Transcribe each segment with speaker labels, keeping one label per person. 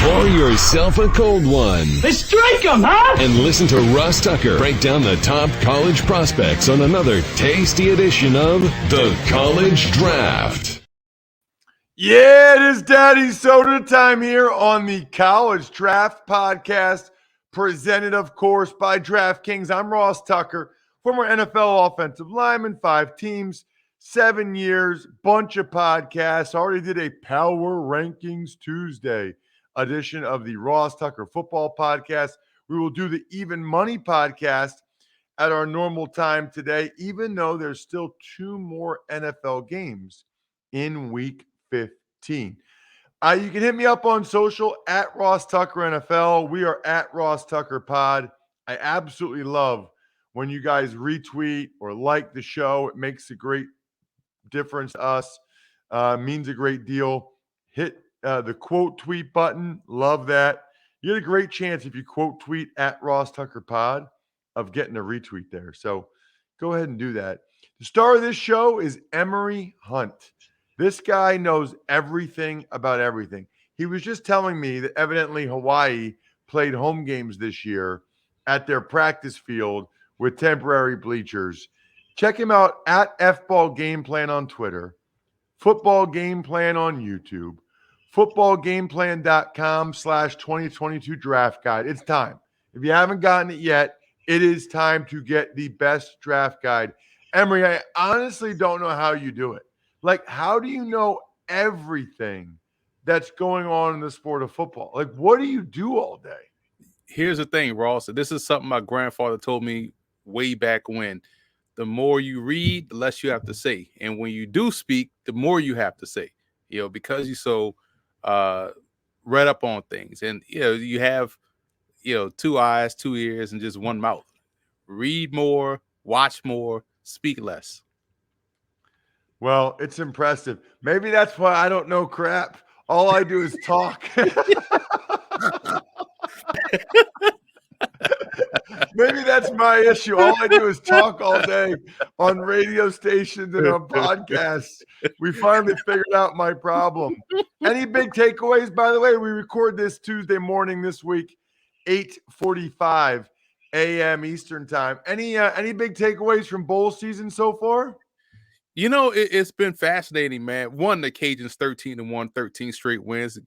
Speaker 1: Pour yourself a cold one.
Speaker 2: Let's strike 'em, huh?
Speaker 1: And listen to Ross Tucker break down the top college prospects on another tasty edition of The College Draft.
Speaker 3: Yeah, it is Daddy Soda time here on the College Draft Podcast, presented, of course, by DraftKings. I'm Ross Tucker, former NFL offensive lineman, 5 teams, 7 years, bunch of podcasts. Already did a Power Rankings Tuesday edition of the Ross Tucker Football Podcast. We will do the Even Money Podcast at our normal time today, even though there's still 2 more NFL games in Week 15. You can hit me up on social at Ross Tucker NFL. We are at Ross Tucker Pod. I absolutely love when you guys retweet or like the show. It makes a great difference to us. Means a great deal. Hit the quote tweet button. Love that. You get a great chance if you quote tweet at Ross Tucker Pod of getting a retweet there. So go ahead and do that. The star of this show is Emory Hunt. This guy knows everything about everything. He was just telling me that evidently Hawaii played home games this year at their practice field with temporary bleachers. Check him out at FBall Game Plan on Twitter, Football Game Plan on YouTube, footballgameplan.com/2022 draft guide. It's time. If you haven't gotten it yet, it is time to get the best draft guide. Emory, I honestly don't know how you do it. Like, how do you know everything that's going on in the sport of football? Like, what do you do all day?
Speaker 4: Here's the thing, Ross. This is something my grandfather told me way back when. The more you read, the less you have to say. And when you do speak, the more you have to say, because you're so read up on things. And, you have, 2 eyes, 2 ears, and just 1 mouth. Read more, watch more, speak less.
Speaker 3: Well, it's impressive. Maybe that's why I don't know crap. All I do is talk. Maybe that's my issue. All I do is talk all day on radio stations and on podcasts. We finally figured out my problem. Any big takeaways, by the way? We record this Tuesday morning this week, 8:45 a.m. Eastern time. Any big takeaways from bowl season so far?
Speaker 4: It's been fascinating, man. One, the Cajuns 13-1, 13 straight wins.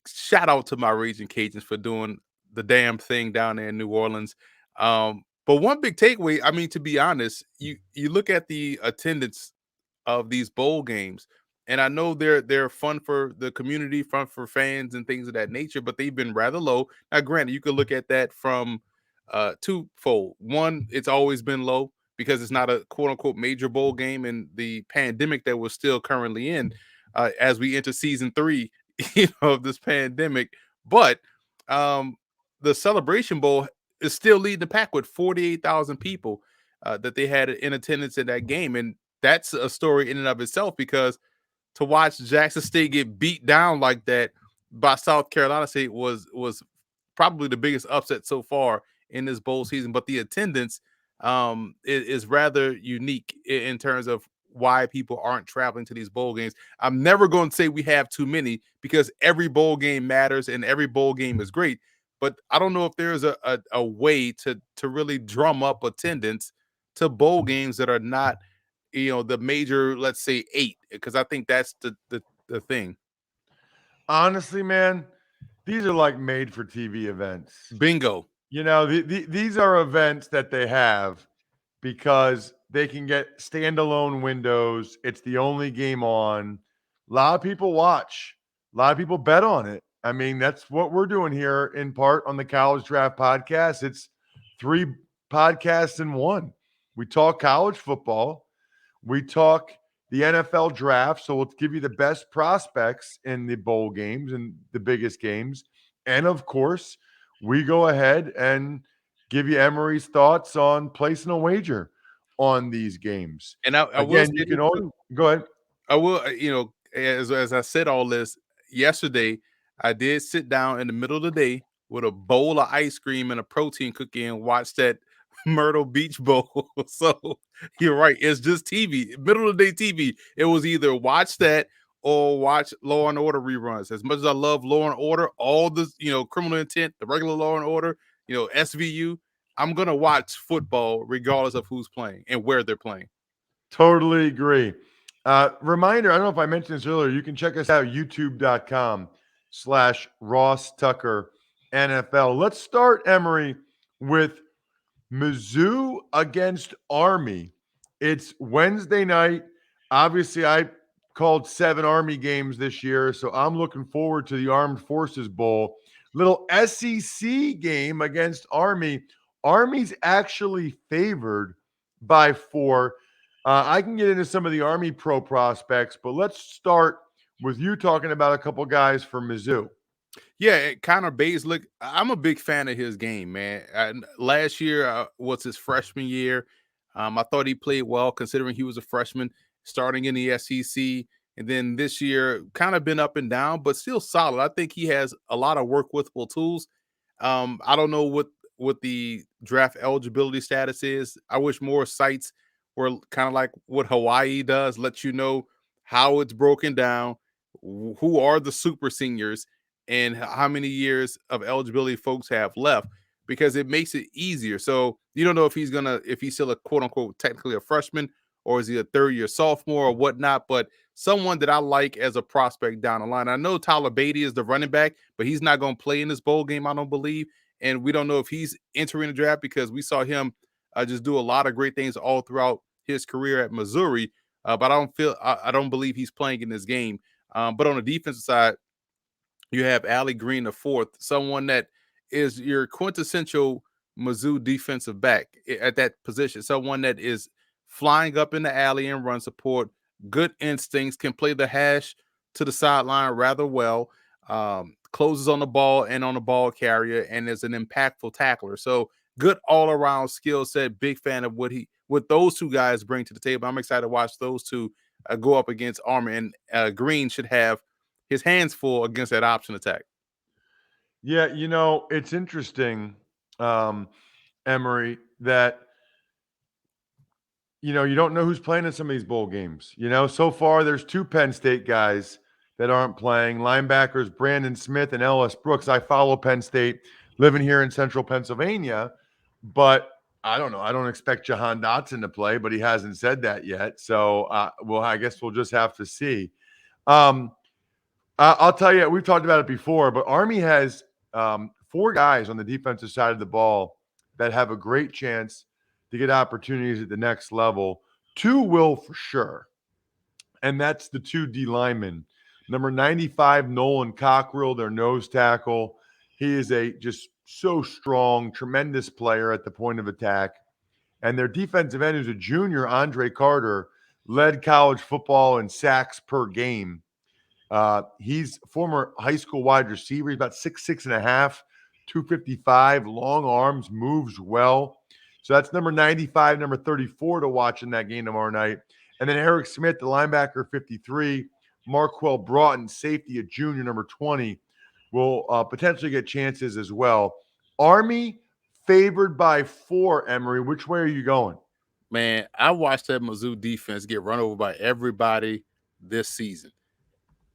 Speaker 4: Shout out to my Raging Cajuns for doing the damn thing down there in New Orleans. But one big takeaway, I mean, to be honest, you look at the attendance of these bowl games, and I know they're fun for the community, fun for fans and things of that nature, but they've been rather low. Now, granted, you could look at that from twofold. One, it's always been low because it's not a quote-unquote major bowl game, and the pandemic that we're still currently in as we enter season 3 of this pandemic. But the Celebration Bowl is still leading the pack with 48,000 people that they had in attendance in that game. And that's a story in and of itself, because to watch Jackson State get beat down like that by South Carolina State was probably the biggest upset so far in this bowl season. But the attendance is rather unique in terms of why people aren't traveling to these bowl games. I'm never going to say we have too many, because every bowl game matters and every bowl game is great. But I don't know if there's a way to really drum up attendance to bowl games that are not, the major, let's say 8, because I think that's the thing.
Speaker 3: Honestly, man, these are like made for TV events.
Speaker 4: Bingo.
Speaker 3: These are events that they have because they can get standalone windows. It's the only game on. A lot of people watch. A lot of people bet on it. I mean, that's what we're doing here in part on the College Draft Podcast. It's 3 podcasts in one. We talk college football. We talk the NFL draft. So we'll give you the best prospects in the bowl games and the biggest games. And of course, we go ahead and give you Emory's thoughts on placing a wager on these games.
Speaker 4: And I will say,
Speaker 3: you can always go ahead.
Speaker 4: I will, as I said all this yesterday, I did sit down in the middle of the day with a bowl of ice cream and a protein cookie and watch that Myrtle Beach Bowl. So you're right. It's just TV, middle of the day TV. It was either watch that or watch Law and Order reruns. As much as I love Law and Order, all the Criminal Intent, the regular Law and Order, SVU, I'm gonna watch football regardless of who's playing and where they're playing.
Speaker 3: Totally agree. Reminder, I don't know if I mentioned this earlier, you can check us out, youtube.com/Ross Tucker NFL. Let's start, Emory, with Mizzou against Army. It's Wednesday night. Obviously, I called 7 Army games this year, so I'm looking forward to the Armed Forces Bowl. Little SEC game against Army. Army's actually favored by 4. I can get into some of the Army pro prospects, but let's start with you talking about a couple guys for Mizzou.
Speaker 4: Yeah, Connor Baszler, I'm a big fan of his game, man. Last year was his freshman year. I thought he played well considering he was a freshman starting in the SEC. And then this year, kind of been up and down, but still solid. I think he has a lot of work withable tools. I don't know what the draft eligibility status is. I wish more sites were kind of like what Hawaii does, let you know how it's broken down, who are the super seniors, and how many years of eligibility folks have left, because it makes it easier. So you don't know if he's still a quote unquote technically a freshman, or is he a third year sophomore or whatnot. But someone that I like as a prospect down the line. I know Tyler Beatty is the running back, but he's not going to play in this bowl game, I don't believe. And we don't know if he's entering the draft because we saw him just do a lot of great things all throughout his career at Missouri. But I don't believe he's playing in this game. But on the defensive side, you have Allie Green, the fourth, someone that is your quintessential Mizzou defensive back at that position, someone that is flying up in the alley and run support, good instincts, can play the hash to the sideline rather well, closes on the ball and on the ball carrier, and is an impactful tackler. So good all around skill set. Big fan of what those two guys bring to the table. I'm excited to watch those two go up against Army, and Green should have his hands full against that option attack.
Speaker 3: Yeah, it's interesting, Emory, that you don't know who's playing in some of these bowl games. So far there's 2 Penn State guys that aren't playing. Linebackers Brandon Smith and Ellis Brooks. I follow Penn State, living here in central Pennsylvania, but I don't know. I don't expect Jahan Dotson to play, but he hasn't said that yet. So, well, I guess we'll just have to see. I'll tell you, we've talked about it before, but Army has 4 guys on the defensive side of the ball that have a great chance to get opportunities at the next level. 2 will for sure, and that's the 2 D linemen. Number 95, Nolan Cockrell, their nose tackle. He is a just so strong, tremendous player at the point of attack. And their defensive end, who's a junior, Andre Carter, led college football in sacks per game. He's former high school wide receiver. He's about 6'6.5", 255, long arms, moves well. So that's number 95, number 34 to watch in that game tomorrow night. And then Eric Smith, the linebacker, 53. Marquell Broughton, safety, a junior, number 20, will potentially get chances as well. Army favored by 4, Emory. Which way are you going?
Speaker 4: Man, I watched that Mizzou defense get run over by everybody this season.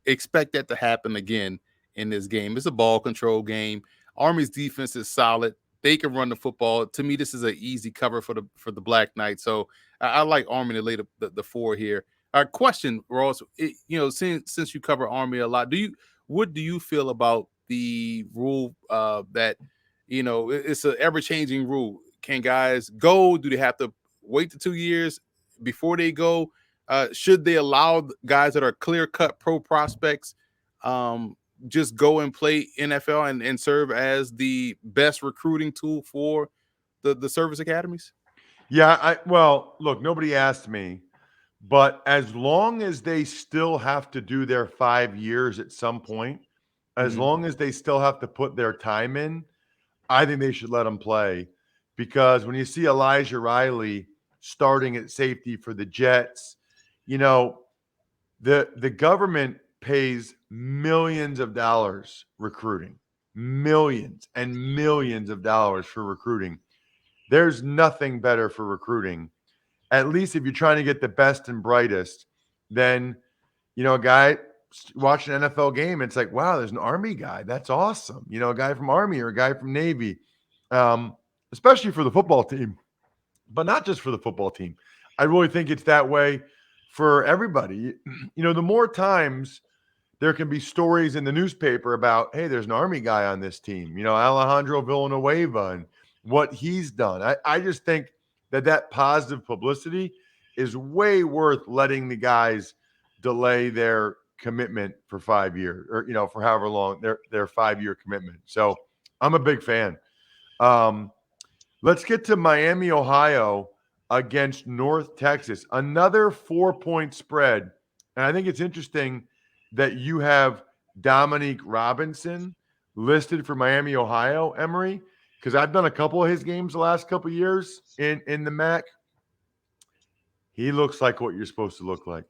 Speaker 4: Expect that to happen again in this game. It's a ball control game. Army's defense is solid. They can run the football. To me, this is an easy cover for the Black Knights. So I like Army to lay the 4 here. Question, Ross. Since you cover Army a lot, what do you feel about the rule that it's an ever changing rule? Can guys go? Do they have to wait the 2 years before they go? Should they allow guys that are clear-cut pro prospects just go and play NFL and serve as the best recruiting tool for the service academies?
Speaker 3: Yeah, well, look, nobody asked me, but as long as they still have to do their 5 years at some point, as long as they still have to put their time in, I think they should let them play. Because when you see Elijah Riley starting at safety for the Jets, the government pays millions of dollars recruiting, millions and millions of dollars for recruiting. There's nothing better for recruiting, at least if you're trying to get the best and brightest, than a guy watching an NFL game. It's like, wow, there's an Army guy. That's awesome. You know, a guy from Army or a guy from Navy, especially for the football team, but not just for the football team. I really think it's that way for everybody. You know, the more times there can be stories in the newspaper about, hey, there's an Army guy on this team, you know, Alejandro Villanueva and what he's done. I just think that positive publicity is way worth letting the guys delay their commitment for 5 years or, you know, for however long their 5-year commitment. So I'm a big fan. Let's get to Miami, Ohio against North Texas. Another 4-point spread. And I think it's interesting that you have Dominique Robinson listed for Miami, Ohio, Emory, because I've done a couple of his games the last couple of years in the MAC. He looks like what you're supposed to look like.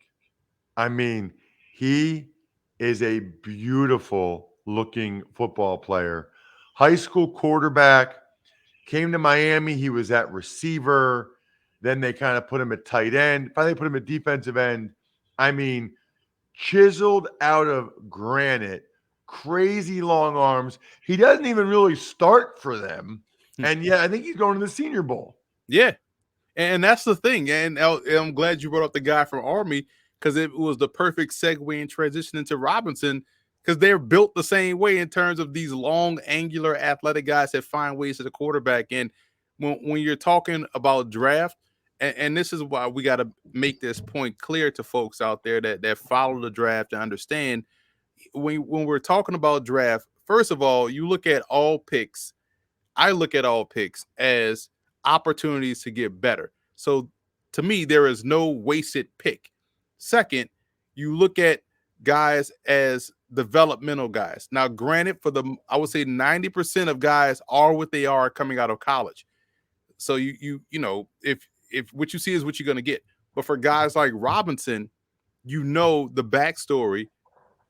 Speaker 3: I mean, he is a beautiful looking football player. High school quarterback, came to Miami. He was at receiver. Then they kind of put him at tight end. Finally put him at defensive end. I mean, chiseled out of granite, crazy long arms. He doesn't even really start for them. And yet I think he's going to the Senior Bowl.
Speaker 4: Yeah. And that's the thing. And I'm glad you brought up the guy from Army because it was the perfect segue and transition into Robinson because they're built the same way in terms of these long, angular, athletic guys that find ways to the quarterback. And when you're talking about draft, and this is why we got to make this point clear to folks out there that follow the draft and understand when we're talking about draft, first of all, you look at all picks. I look at all picks as opportunities to get better. So to me, there is no wasted pick. Second, you look at guys as developmental guys. Now, granted, I would say 90% of guys are what they are coming out of college. So you know, if what you see is what you're going to get. But for guys like Robinson, you know the backstory.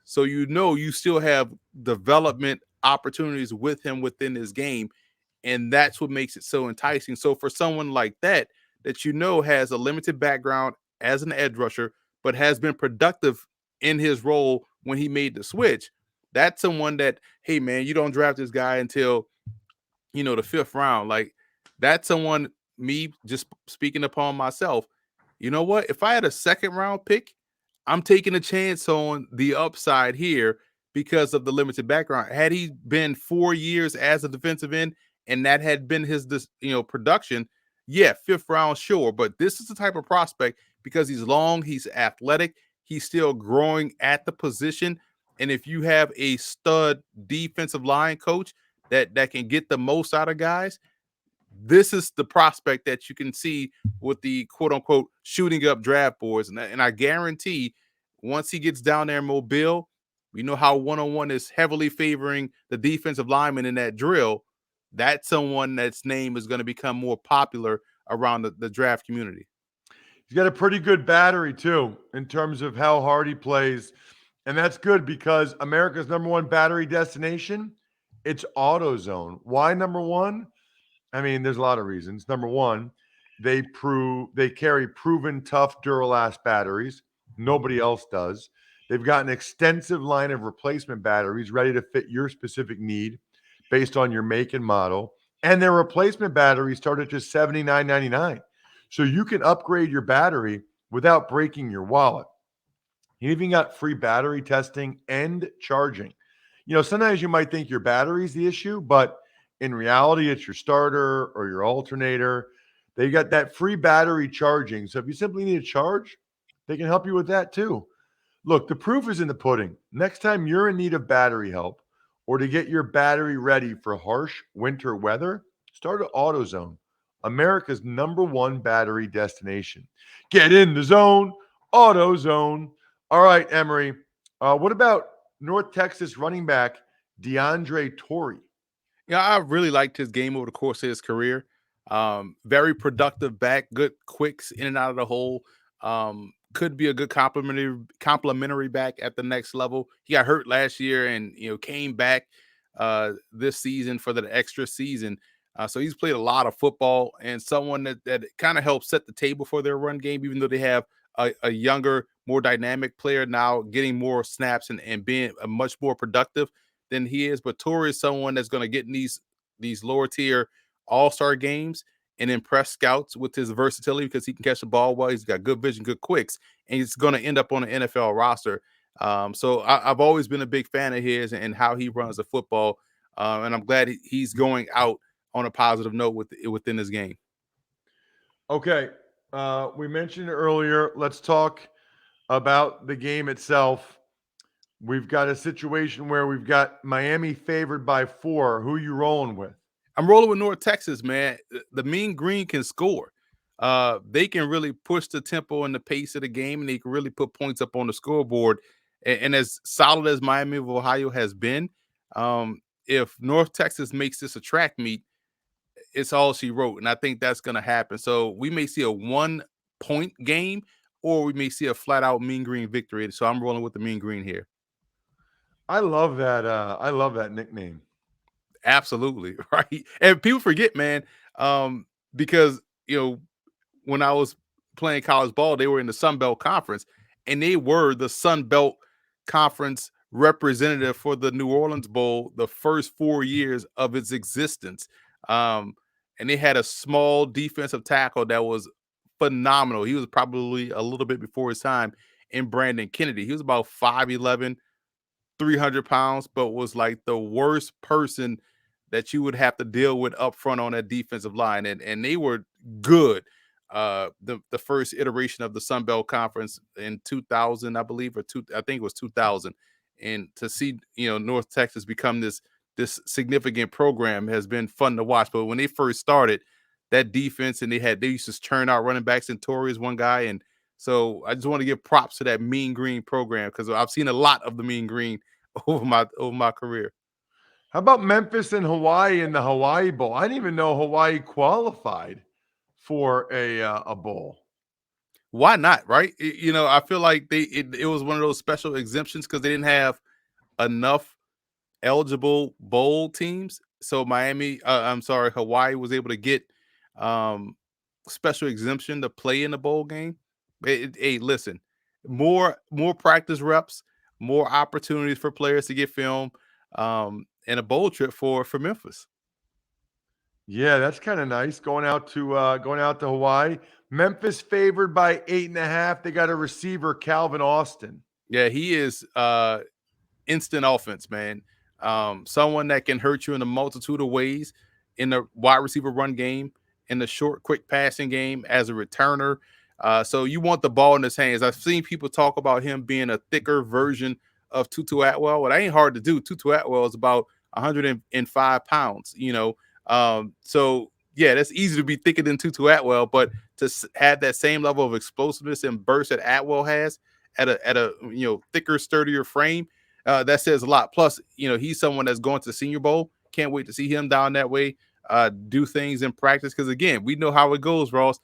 Speaker 4: So you know you still have development opportunities with him within his game. And that's what makes it so enticing. So for someone like that you know has a limited background as an edge rusher, but has been productive in his role when he made the switch, that's someone that, hey, man, you don't draft this guy until, you know, the 5th round. Like, that's someone, me just speaking upon myself, you know what? If I had a 2nd round pick, I'm taking a chance on the upside here because of the limited background. Had he been 4 years as a defensive end and that had been his, you know, production, yeah, 5th round, sure. But this is the type of prospect because he's long, he's athletic, he's still growing at the position. And if you have a stud defensive line coach that can get the most out of guys, this is the prospect that you can see with the quote unquote shooting up draft boards. And I guarantee once he gets down there in Mobile, we know how 1-on-1 is heavily favoring the defensive lineman in that drill. That's someone that's name is going to become more popular around the draft community.
Speaker 3: He's got a pretty good battery too in terms of how hard he plays. And that's good because America's #1 battery destination, it's AutoZone. Why number one? I mean, there's a lot of reasons. Number one, they carry proven tough Duralast batteries. Nobody else does. They've got an extensive line of replacement batteries ready to fit your specific need based on your make and model. And their replacement batteries start at just $79.99. So you can upgrade your battery without breaking your wallet. You even got free battery testing and charging. You know, sometimes you might think your battery's the issue, but in reality, it's your starter or your alternator. They got that free battery charging. So if you simply need a charge, they can help you with that too. Look, the proof is in the pudding. Next time you're in need of battery help or to get your battery ready for harsh winter weather, start at AutoZone, America's #1 battery destination. Get in the zone, AutoZone. All right, Emory. What about North Texas running back DeAndre Torrey?
Speaker 4: Yeah, I really liked his game over the course of his career. Very productive back, good quicks in and out of the hole. Could be a good complimentary back at the next level. He got hurt last year and, you know, came back this season for the extra season. So he's played a lot of football and someone that kind of helps set the table for their run game, even though they have a younger more dynamic player now, getting more snaps and being a much more productive than he is. But Torrey is someone that's going to get in these lower tier all-star games and impress scouts with his versatility because he can catch the ball well. He's got good vision, good quicks, and he's going to end up on an NFL roster. So I've always been a big fan of his and how he runs the football. And I'm glad he's going out on a positive note within his game.
Speaker 3: Okay. We mentioned earlier, let's talk about the game itself. We've got a situation where we've got Miami favored by 4. Who are you rolling with?
Speaker 4: I'm rolling with North Texas, man. The Mean Green can score. They can really push the tempo and the pace of the game, and they can really put points up on the scoreboard. And as solid as Miami of Ohio has been, if North Texas makes this a track meet, it's all she wrote. And I think that's going to happen. So we may see a 1-point game, or we may see a flat-out Mean Green victory. So I'm rolling with the Mean Green here.
Speaker 3: I love that. I love that nickname.
Speaker 4: Absolutely. Right. And people forget, man, because, when I was playing college ball, they were in the Sun Belt Conference, and they were the Sun Belt Conference representative for the New Orleans Bowl the first 4 years of its existence. And they had a small defensive tackle that was phenomenal. He was probably a little bit before his time in Brandon Kennedy. He was about 5'11", 300 pounds, but was like the worst person that you would have to deal with up front on that defensive line. And they were good. The first iteration of the Sun Belt Conference in 2000, I believe, I think it was 2000. And to see, North Texas become this significant program has been fun to watch. But when they first started, that defense, and they used to churn out running backs, and Torrey is one guy. And so I just want to give props to that Mean Green program because I've seen a lot of the Mean Green over my career.
Speaker 3: How about Memphis and Hawaii in the Hawaii Bowl? I didn't even know Hawaii qualified for a bowl.
Speaker 4: Why not? Right? I feel like it was one of those special exemptions because they didn't have enough eligible bowl teams. So Hawaii was able to get special exemption to play in the bowl game. Hey, listen, more practice reps, more opportunities for players to get film, and a bowl trip for Memphis.
Speaker 3: Yeah, that's kind of nice. Going out to Hawaii. Memphis favored by 8.5. They got a receiver, Calvin Austin.
Speaker 4: Yeah, he is instant offense, man. Someone that can hurt you in a multitude of ways in the wide receiver run game, in the short, quick passing game, as a returner. So you want the ball in his hands. I've seen people talk about him being a thicker version of Tutu Atwell. Well, that ain't hard to do. Tutu Atwell is about 105 pounds, So yeah, that's easy to be thicker than Tutu Atwell, but to have that same level of explosiveness and burst that Atwell has at a thicker, sturdier frame, that says a lot. Plus, he's someone that's going to the Senior Bowl. Can't wait to see him down that way, do things in practice. Because again, we know how it goes, Ross.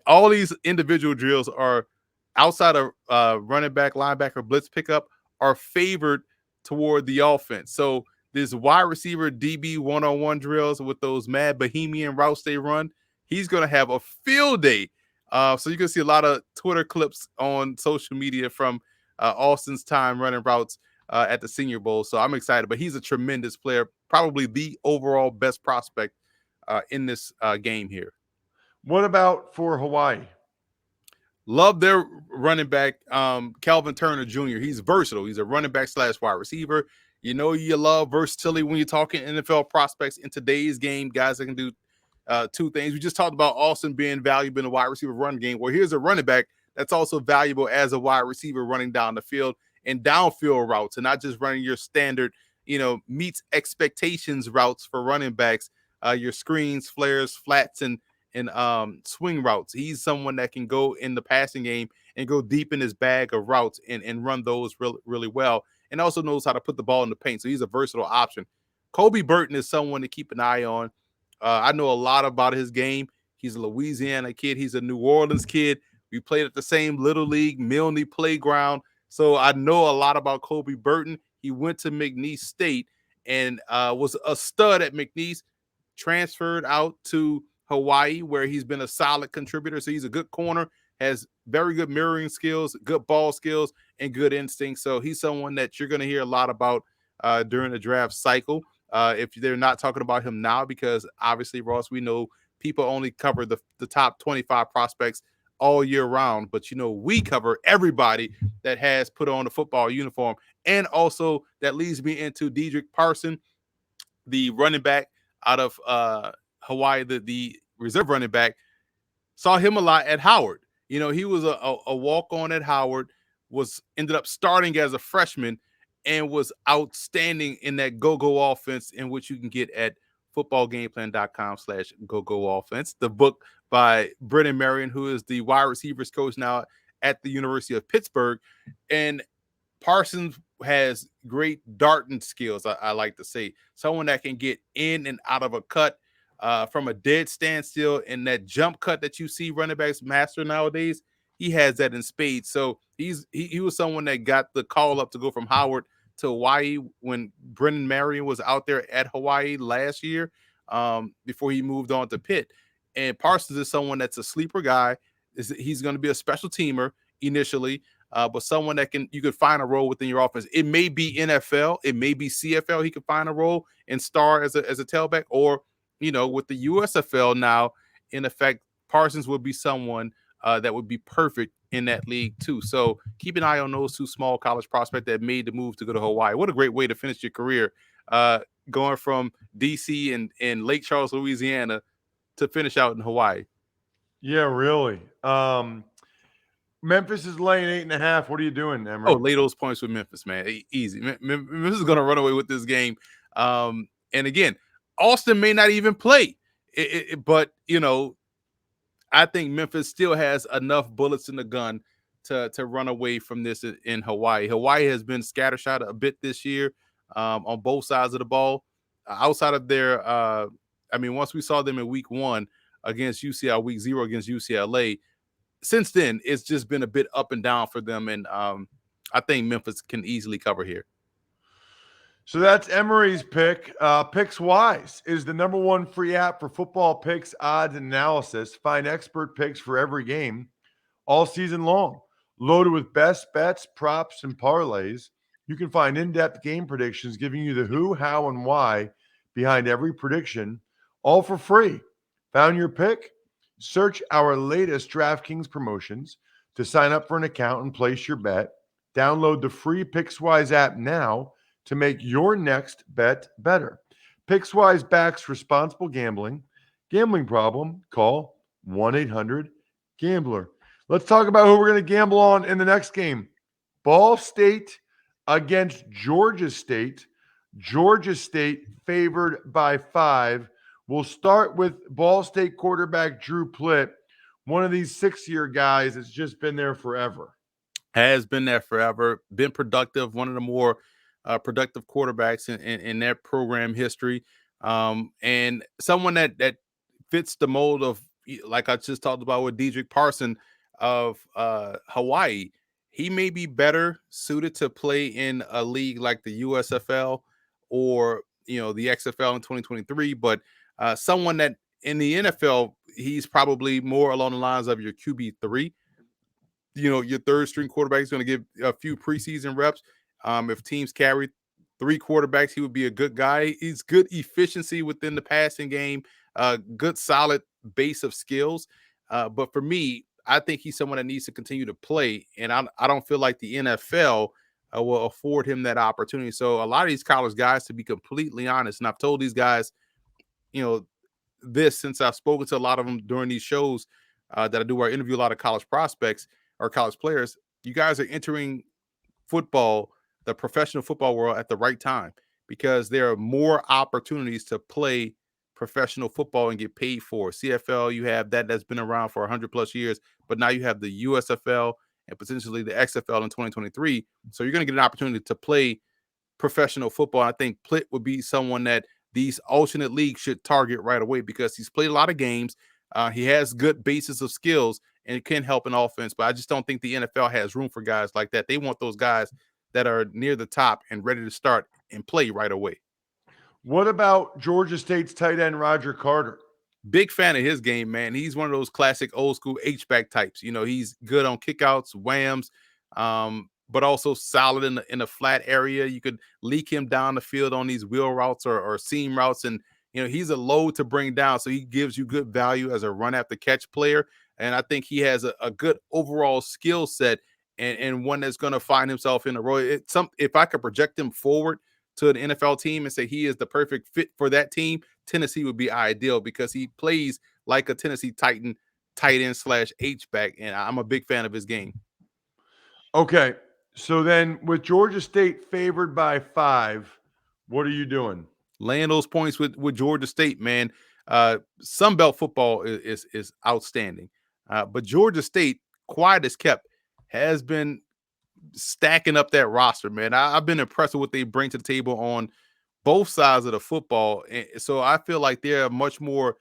Speaker 4: All these individual drills are outside of running back, linebacker, blitz pickup are favored toward the offense. So this wide receiver DB one-on-one drills with those mad bohemian routes they run, he's going to have a field day. So you can see a lot of Twitter clips on social media from Austin's time running routes at the Senior Bowl. So I'm excited, but he's a tremendous player, probably the overall best prospect in this game here.
Speaker 3: What about for Hawaii?
Speaker 4: Love their running back, Calvin Turner Jr. He's versatile. He's a running back / wide receiver. You love versatility when you're talking NFL prospects in today's game, guys that can do two things. We just talked about Austin being valuable in the wide receiver run game. Well, here's a running back that's also valuable as a wide receiver running down the field and downfield routes, and not just running your standard, meets expectations routes for running backs, your screens, flares, flats, and swing routes. He's someone that can go in the passing game and go deep in his bag of routes and run those really, really well, and also knows how to put the ball in the paint. So he's a versatile option. Kobe Burton is someone to keep an eye on. I know a lot about his game. He's a Louisiana kid. He's a New Orleans kid. We played at the same Little League Milne playground. So I know a lot about Kobe Burton. He went to McNeese State and was a stud at McNeese, transferred out to Hawaii, where he's been a solid contributor. So he's a good corner, has very good mirroring skills, good ball skills, and good instincts. So he's someone that you're going to hear a lot about during the draft cycle. If they're not talking about him now, because obviously, Ross, we know people only cover the top 25 prospects all year round, but we cover everybody that has put on a football uniform. And also that leads me into Dedrick Parson, the running back out of Hawaii, the reserve running back. Saw him a lot at Howard. He was a walk-on at Howard, ended up starting as a freshman, and was outstanding in that go-go offense, in which you can get at footballgameplan.com/go-go offense. The book by Brennan Marion, who is the wide receivers coach now at the University of Pittsburgh. And Parsons has great darting skills, I like to say. Someone that can get in and out of a cut from a dead standstill, and that jump cut that you see running backs master nowadays, he has that in spades. So he was someone that got the call up to go from Howard to Hawaii when Brennan Marion was out there at Hawaii last year, before he moved on to Pitt. And Parsons is someone that's a sleeper guy. He's going to be a special teamer initially, but someone that you could find a role within your offense. It may be NFL, it may be CFL. He could find a role and star as a tailback, or with the USFL now in effect, Parsons would be someone that would be perfect in that league too. So keep an eye on those two small college prospects that made the move to go to Hawaii. What a great way to finish your career, going from DC and Lake Charles, Louisiana, to finish out in Hawaii.
Speaker 3: Yeah, really. Memphis is laying 8.5. What are you doing, Emory?
Speaker 4: Oh, lay those points with Memphis, man. Easy. Memphis is going to run away with this game. And again, Austin may not even play, but I think Memphis still has enough bullets in the gun to run away from this in Hawaii. Hawaii has been scattershot a bit this year, on both sides of the ball. Outside of their, once we saw them in week 1 against UCLA, week 0 against UCLA, since then it's just been a bit up and down for them, and I think Memphis can easily cover here.
Speaker 3: So that's Emory's pick. PicksWise is the #1 free app for football picks, odds, and analysis. Find expert picks for every game all season long. Loaded with best bets, props, and parlays. You can find in-depth game predictions giving you the who, how, and why behind every prediction, all for free. Found your pick? Search our latest DraftKings promotions to sign up for an account and place your bet. Download the free PicksWise app now to make your next bet better. PicksWise backs responsible gambling. Gambling problem? Call 1-800-GAMBLER. Let's talk about who we're going to gamble on in the next game. Ball State against Georgia State. Georgia State favored by 5. We'll start with Ball State quarterback Drew Plitt, one of these 6-year guys that's just been there forever.
Speaker 4: Has been there forever, been productive, one of the more productive quarterbacks in their program history, and someone that fits the mold of, like I just talked about with Dedrick Parson of Hawaii. He may be better suited to play in a league like the USFL or the XFL in 2023, but someone that in the NFL, he's probably more along the lines of your QB3. Your third string quarterback is going to give a few preseason reps. If teams carry 3 quarterbacks, he would be a good guy. He's good efficiency within the passing game, good solid base of skills. But for me, I think he's someone that needs to continue to play, and I don't feel like the NFL will afford him that opportunity. So a lot of these college guys, to be completely honest, and I've told these guys, this since I've spoken to a lot of them during these shows that I do, where I interview a lot of college prospects or college players. You guys are entering football, the professional football world, at the right time, because there are more opportunities to play professional football and get paid for. CFL, you have that's been around for 100 plus years, but now you have the USFL and potentially the XFL in 2023. So you're going to get an opportunity to play professional football. I think Plitt would be someone that these alternate leagues should target right away, because he's played a lot of games. He has good basis of skills and can help an offense, but I just don't think the NFL has room for guys like that. They want those guys that are near the top and ready to start and play right away.
Speaker 3: What about Georgia State's tight end Roger Carter?
Speaker 4: Big fan of his game, man. He's one of those classic old school H-back types. He's good on kickouts, whams, but also solid in the flat area. You could leak him down the field on these wheel routes or seam routes, and he's a load to bring down. So he gives you good value as a run after catch player. And I think he has a good overall skill set and one that's going to find himself in a role. If I could project him forward to an NFL team and say he is the perfect fit for that team, Tennessee would be ideal because he plays like a Tennessee Titan tight end / H-back, and I'm a big fan of his game.
Speaker 3: Okay, so then with Georgia State favored by 5, what are you doing?
Speaker 4: Laying those points with Georgia State, man. Sun Belt football is outstanding, but Georgia State, quiet as kept, has been stacking up that roster, man. I've been impressed with what they bring to the table on both sides of the football. And so I feel like they're a much more,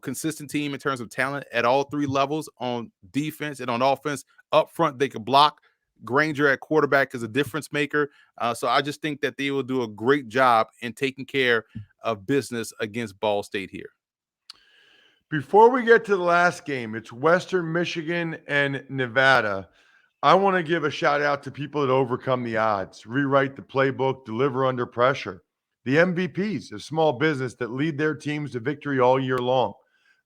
Speaker 4: consistent team in terms of talent at all 3 levels on defense and on offense. Up front, they can block. Granger at quarterback is a difference maker. So I just think that they will do a great job in taking care of business against Ball State here.
Speaker 3: Before we get to the last game, it's Western Michigan and Nevada. I want to give a shout out to people that overcome the odds, rewrite the playbook, deliver under pressure. The MVPs of small business that lead their teams to victory all year long.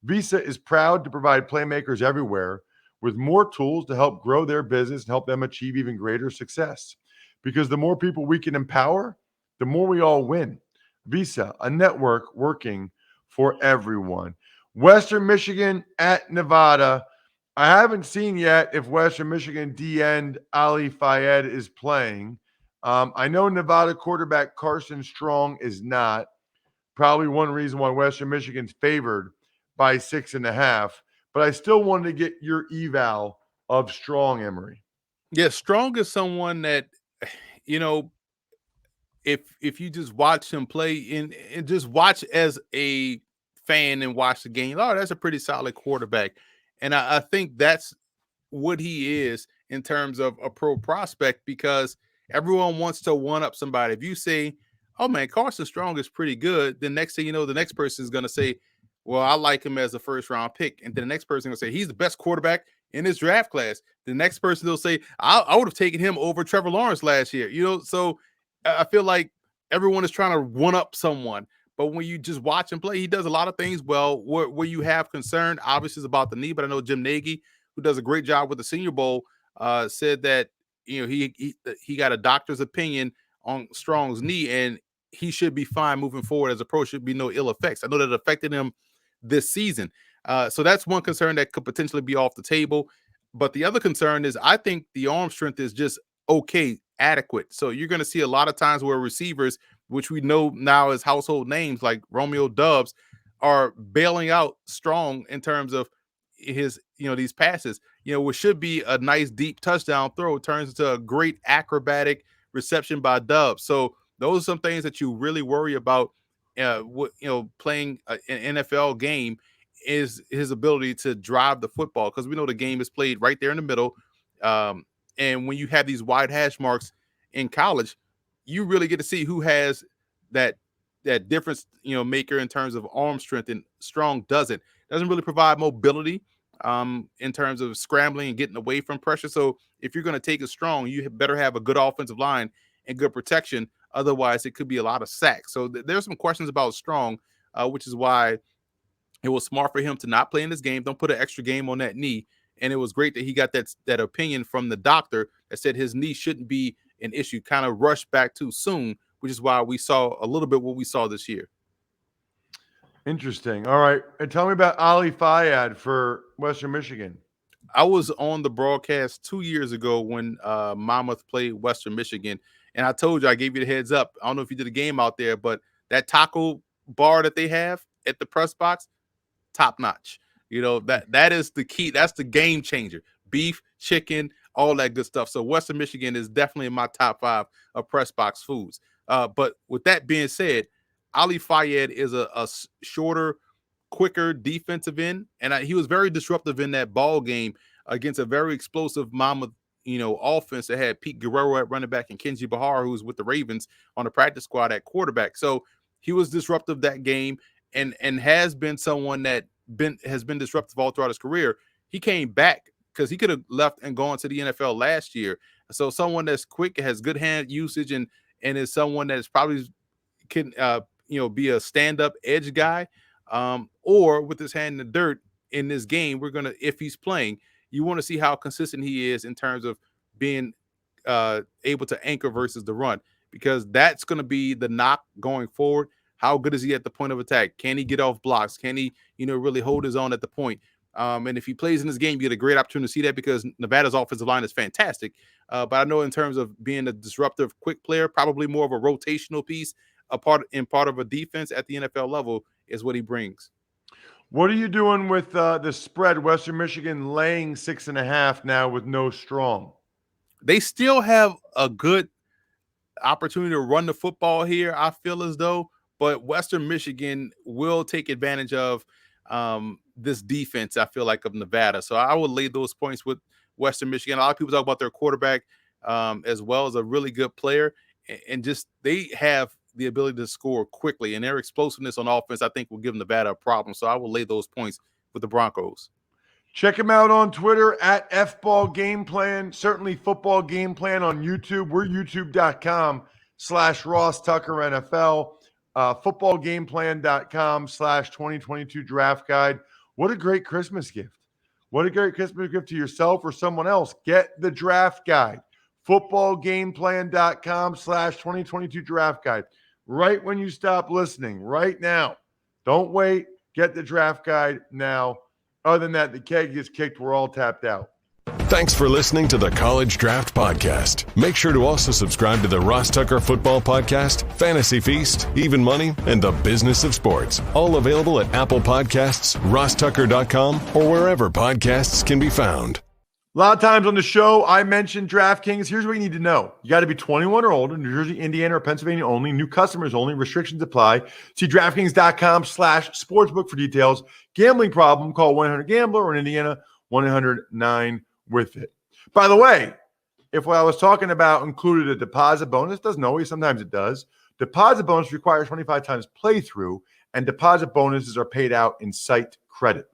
Speaker 3: Visa is proud to provide playmakers everywhere with more tools to help grow their business and help them achieve even greater success. Because the more people we can empower, the more we all win. Visa, a network working for everyone. Western Michigan at Nevada. I haven't seen yet if Western Michigan D-end Ali Fayed is playing. I know Nevada quarterback Carson Strong is not. Probably one reason why Western Michigan's favored by 6.5. But I still wanted to get your eval of Strong, Emory.
Speaker 4: Yeah, Strong is someone that, if you just watch him play and just watch as a fan and watch the game, that's a pretty solid quarterback. And I think that's what he is in terms of a pro prospect, because everyone wants to one up somebody. If you say, oh man, Carson Strong is pretty good, the next thing you know, the next person is going to say, well, I like him as a first round pick. And then the next person will say, he's the best quarterback in his draft class. The next person will say, I would have taken him over Trevor Lawrence last year. So I feel like everyone is trying to one up someone. But when you just watch him play, he does a lot of things well. Where you have concern, obviously, is about the knee. But I know Jim Nagy, who does a great job with the Senior Bowl, said that he got a doctor's opinion on Strong's knee, and he should be fine moving forward. As a pro, should be no ill effects. I know that affected him this season. So that's one concern that could potentially be off the table. But the other concern is I think the arm strength is just okay, adequate. So you're going to see a lot of times where receivers, which we know now as household names like Romeo Dubs, are bailing out Strong in terms of his, these passes. What should be a nice deep touchdown throw turns into a great acrobatic reception by Dubs. So those are some things that you really worry about. Playing an NFL game is his ability to drive the football, because we know the game is played right there in the middle. And when you have these wide hash marks in college, you really get to see who has that difference, maker in terms of arm strength, and Strong doesn't really provide mobility in terms of scrambling and getting away from pressure. So if you're going to take it Strong, you better have a good offensive line and good protection. Otherwise, it could be a lot of sacks. So there's some questions about Strong, which is why it was smart for him to not play in this game. Don't put an extra game on that knee. And it was great that he got that opinion from the doctor that said his knee shouldn't be an issue, kind of rushed back too soon, which is why we saw a little bit what we saw this year.
Speaker 3: Interesting. All right. And tell me about Ali Fayed for Western Michigan.
Speaker 4: I was on the broadcast 2 years ago when Monmouth played Western Michigan, and I told you, I gave you the heads up. I don't know if you did a game out there, but that taco bar that they have at the press box, top notch. That is the key. That's the game changer. Beef, chicken, all that good stuff. So Western Michigan is definitely in my top 5 of press box foods. But with that being said, Ali Fayed is a shorter, quicker defensive end, and he was very disruptive in that ball game against a very explosive Monmouth, offense that had Pete Guerrero at running back and Kenji Bahar, who was with the Ravens on the practice squad at quarterback. So he was disruptive that game. and has been someone that has been disruptive all throughout his career. He came back because he could have left and gone to the NFL last year. So someone that's quick, has good hand usage, and is someone that's probably can be a stand-up edge guy, or with his hand in the dirt in this game. If he's playing, you want to see how consistent he is in terms of being able to anchor versus the run, because that's going to be the knock going forward. How good is he at the point of attack? Can he get off blocks? Can he, really hold his own at the point? And if he plays in this game, you get a great opportunity to see that, because Nevada's offensive line is fantastic. But I know in terms of being a disruptive, quick player, probably more of a rotational piece, part of a defense at the NFL level is what he brings.
Speaker 3: What are you doing with the spread? Western Michigan laying 6.5 now with no Strong.
Speaker 4: They still have a good opportunity to run the football here, I feel as though, but Western Michigan will take advantage of this defense, I feel like, of Nevada. So I would lay those points with Western Michigan. A lot of people talk about their quarterback as well as a really good player, and just they have the ability to score quickly, and their explosiveness on offense, I think, will give Nevada a problem. So I will lay those points with the Broncos.
Speaker 3: Check him out on Twitter at FBall Game Plan. Certainly Football Game Plan on YouTube. We're youtube.com/Ross Tucker NFL. Footballgameplan.com/2022 draft guide. What a great Christmas gift. What a great Christmas gift to yourself or someone else. Get the draft guide. Footballgameplan.com/2022 draft guide. Right when you stop listening, right now. Don't wait. Get the draft guide now. Other than that, the keg gets kicked. We're all tapped out.
Speaker 1: Thanks for listening to the College Draft Podcast. Make sure to also subscribe to the Ross Tucker Football Podcast, Fantasy Feast, Even Money, and The Business of Sports. All available at Apple Podcasts, rosstucker.com, or wherever podcasts can be found.
Speaker 3: A lot of times on the show, I mentioned DraftKings. Here's what you need to know. You got to be 21 or older, New Jersey, Indiana, or Pennsylvania only. New customers only. Restrictions apply. See DraftKings.com/sportsbook for details. Gambling problem, call 1-800-GAMBLER, or in Indiana, 1-800-9-WITH-IT. By the way, if what I was talking about included a deposit bonus, doesn't always, sometimes it does. Deposit bonus requires 25 times playthrough, and deposit bonuses are paid out in site credit.